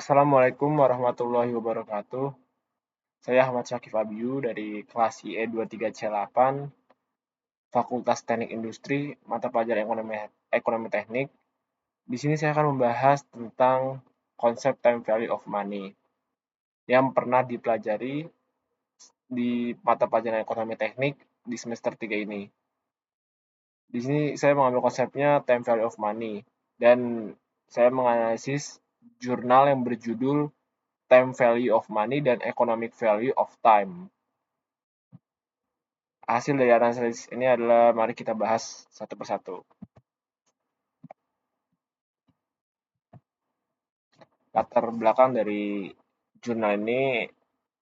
Assalamualaikum warahmatullahi wabarakatuh. Saya Ahmad Syakif Abiu dari kelas IE 23C8, Fakultas Teknik Industri, mata pelajaran Ekonomi Teknik. Di sini saya akan membahas tentang konsep time value of money yang pernah dipelajari di mata pelajaran Ekonomi Teknik di semester 3 ini. Di sini saya mengambil konsepnya time value of money dan saya menganalisis jurnal yang berjudul Time Value of Money dan Economic Value of Time. Hasil dari analisis ini adalah mari kita bahas satu persatu. Latar belakang dari jurnal ini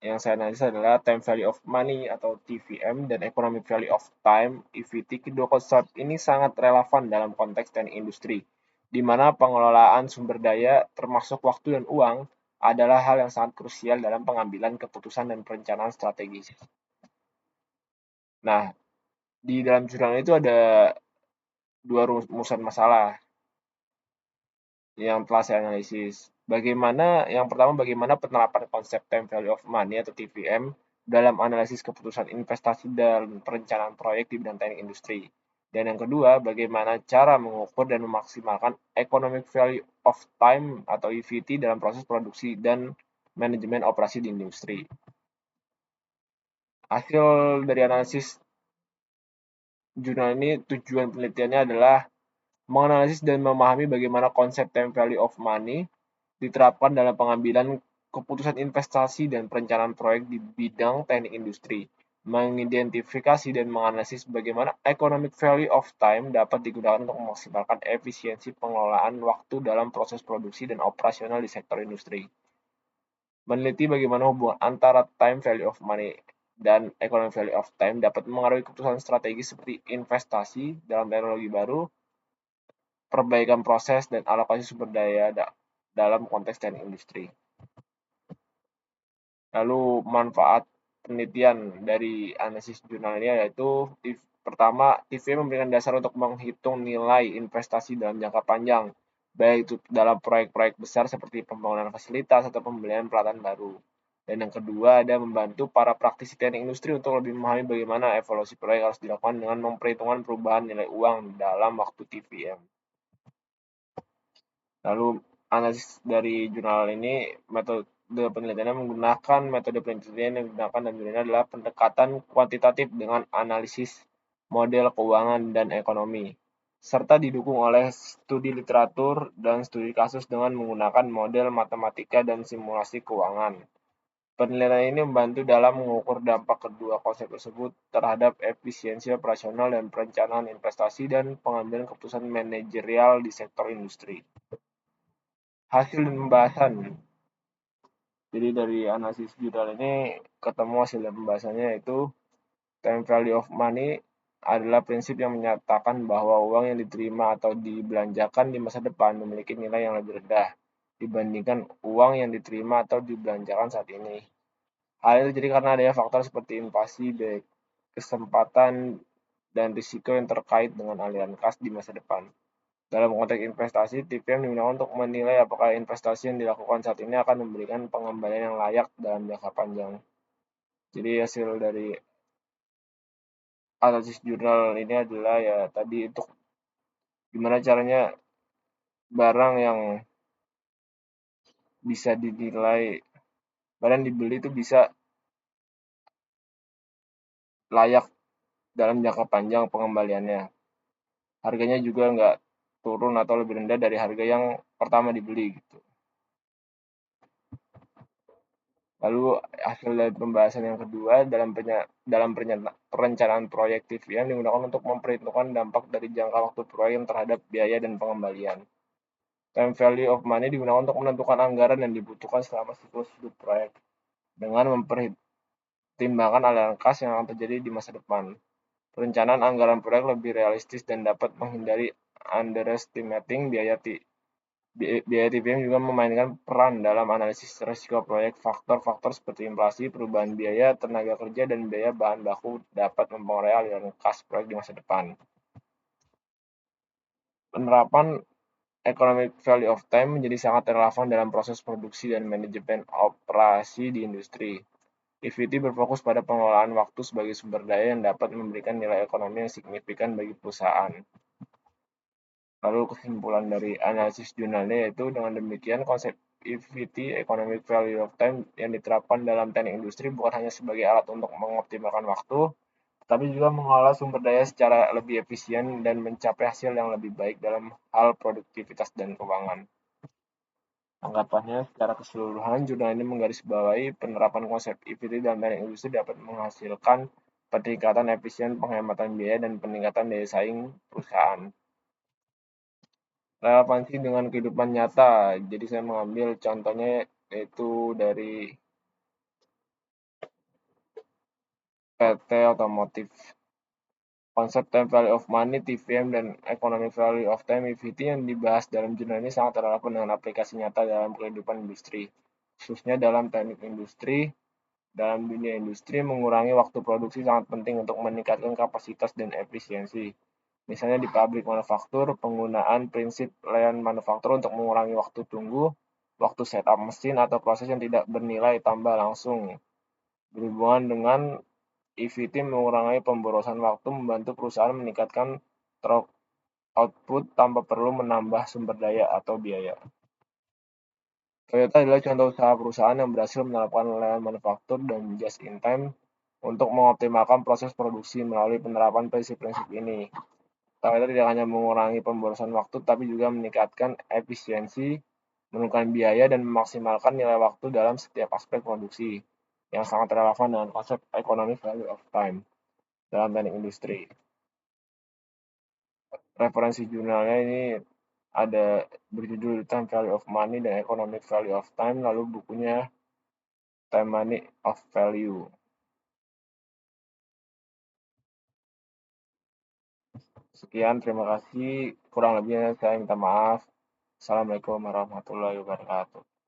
yang saya analisis adalah time value of money atau TVM dan economic value of time (EVT). Kedua konsep ini sangat relevan dalam konteks teknik industri, di mana pengelolaan sumber daya termasuk waktu dan uang adalah hal yang sangat krusial dalam pengambilan keputusan dan perencanaan strategis. Nah, di dalam jurnal itu ada dua rumusan masalah yang telah saya analisis. Yang pertama, bagaimana penerapan konsep time value of money atau TVM dalam analisis keputusan investasi dan perencanaan proyek di bidang teknik industri. Dan yang kedua, bagaimana cara mengukur dan memaksimalkan economic value of time atau EVT dalam proses produksi dan manajemen operasi di industri. Hasil dari analisis jurnal ini, tujuan penelitiannya adalah menganalisis dan memahami bagaimana konsep time value of money diterapkan dalam pengambilan keputusan investasi dan perencanaan proyek di bidang teknik industri, mengidentifikasi dan menganalisis bagaimana economic value of time dapat digunakan untuk memaksimalkan efisiensi pengelolaan waktu dalam proses produksi dan operasional di sektor industri. Meneliti bagaimana hubungan antara time value of money dan economic value of time dapat mengaruhi keputusan strategis seperti investasi dalam teknologi baru, perbaikan proses, dan alokasi sumber daya dalam konteks teknik industri. Lalu manfaat penelitian dari analisis jurnal ini yaitu pertama, TVM memberikan dasar untuk menghitung nilai investasi dalam jangka panjang, baik itu dalam proyek-proyek besar seperti pembangunan fasilitas atau pembelian peralatan baru. Dan yang kedua, ada membantu para praktisi teknik industri untuk lebih memahami bagaimana evaluasi proyek harus dilakukan dengan memperhitungkan perubahan nilai uang dalam waktu TVM. Lalu analisis dari jurnal ini, metode penelitiannya menggunakan metode penelitian yang digunakan dan jurnalnya adalah pendekatan kuantitatif dengan analisis model keuangan dan ekonomi, serta didukung oleh studi literatur dan studi kasus dengan menggunakan model matematika dan simulasi keuangan. Penelitian ini membantu dalam mengukur dampak kedua konsep tersebut terhadap efisiensi operasional dan perencanaan investasi dan pengambilan keputusan manajerial di sektor industri. Hasil dan pembahasan. Jadi dari analisis jurnal ini ketemu hasil dan pembahasannya yaitu time value of money adalah prinsip yang menyatakan bahwa uang yang diterima atau dibelanjakan di masa depan memiliki nilai yang lebih rendah dibandingkan uang yang diterima atau dibelanjakan saat ini. Hal itu terjadi karena adanya faktor seperti inflasi, kesempatan, dan risiko yang terkait dengan aliran kas di masa depan. Dalam konteks investasi, TVM digunakan untuk menilai apakah investasi yang dilakukan saat ini akan memberikan pengembalian yang layak dalam jangka panjang. Jadi hasil dari analisis jurnal ini adalah ya tadi untuk gimana caranya barang yang bisa dinilai, barang dibeli itu bisa layak dalam jangka panjang pengembaliannya. Harganya juga nggak turun atau lebih rendah dari harga yang pertama dibeli gitu. Lalu hasil dari pembahasan yang kedua dalam perencanaan proyek TVM digunakan untuk memperhitungkan dampak dari jangka waktu proyek terhadap biaya dan pengembalian. Time value of money digunakan untuk menentukan anggaran yang dibutuhkan selama siklus hidup proyek dengan mempertimbangkan aliran kas yang akan terjadi di masa depan. Perencanaan anggaran proyek lebih realistis dan dapat menghindari underestimating biaya TVM juga memainkan peran dalam analisis risiko proyek. Faktor-faktor seperti inflasi, perubahan biaya tenaga kerja, dan biaya bahan baku dapat mempengaruhi aliran kas proyek di masa depan. Penerapan Economic value of time menjadi sangat relevan dalam proses produksi dan manajemen operasi di industri. EVT berfokus pada pengelolaan waktu sebagai sumber daya yang dapat memberikan nilai ekonomi yang signifikan bagi perusahaan. Lalu kesimpulan dari analisis jurnalnya yaitu dengan demikian konsep EVT (Economic Value of Time) yang diterapkan dalam teknik industri bukan hanya sebagai alat untuk mengoptimalkan waktu, tapi juga mengolah sumber daya secara lebih efisien dan mencapai hasil yang lebih baik dalam hal produktivitas dan keuangan. Tanggapannya, secara keseluruhan, jurnal ini menggarisbawahi penerapan konsep EVT dalam teknik industri dapat menghasilkan peningkatan efisien, penghematan biaya, dan peningkatan daya saing perusahaan. Relevansi dengan kehidupan nyata. Jadi saya mengambil contohnya yaitu dari PT Otomotif. Konsep Time Value of Money (TVM) dan Economic Value of Time (EVT) yang dibahas dalam jurnal ini sangat relevan dengan aplikasi nyata dalam kehidupan industri, khususnya dalam teknik industri. Dalam dunia industri, mengurangi waktu produksi sangat penting untuk meningkatkan kapasitas dan efisiensi. Misalnya di pabrik manufaktur, penggunaan prinsip lean manufaktur untuk mengurangi waktu tunggu, waktu setup mesin, atau proses yang tidak bernilai tambah langsung. Berhubungan dengan EVT, mengurangi pemborosan waktu membantu perusahaan meningkatkan output tanpa perlu menambah sumber daya atau biaya. Toyota adalah contoh usaha perusahaan yang berhasil menerapkan lean manufaktur dan just in time untuk mengoptimalkan proses produksi melalui penerapan prinsip-prinsip ini. Toyota tidak hanya mengurangi pemborosan waktu, tapi juga meningkatkan efisiensi, menurunkan biaya, dan memaksimalkan nilai waktu dalam setiap aspek produksi, yang sangat relevan dengan konsep economic value of time dalam teknik industri. Referensi jurnalnya ini ada berjudul Time Value of Money dan Economic Value of Time, lalu bukunya Time Money of Value. Sekian, terima kasih. Kurang lebihnya saya minta maaf. Assalamualaikum warahmatullahi wabarakatuh.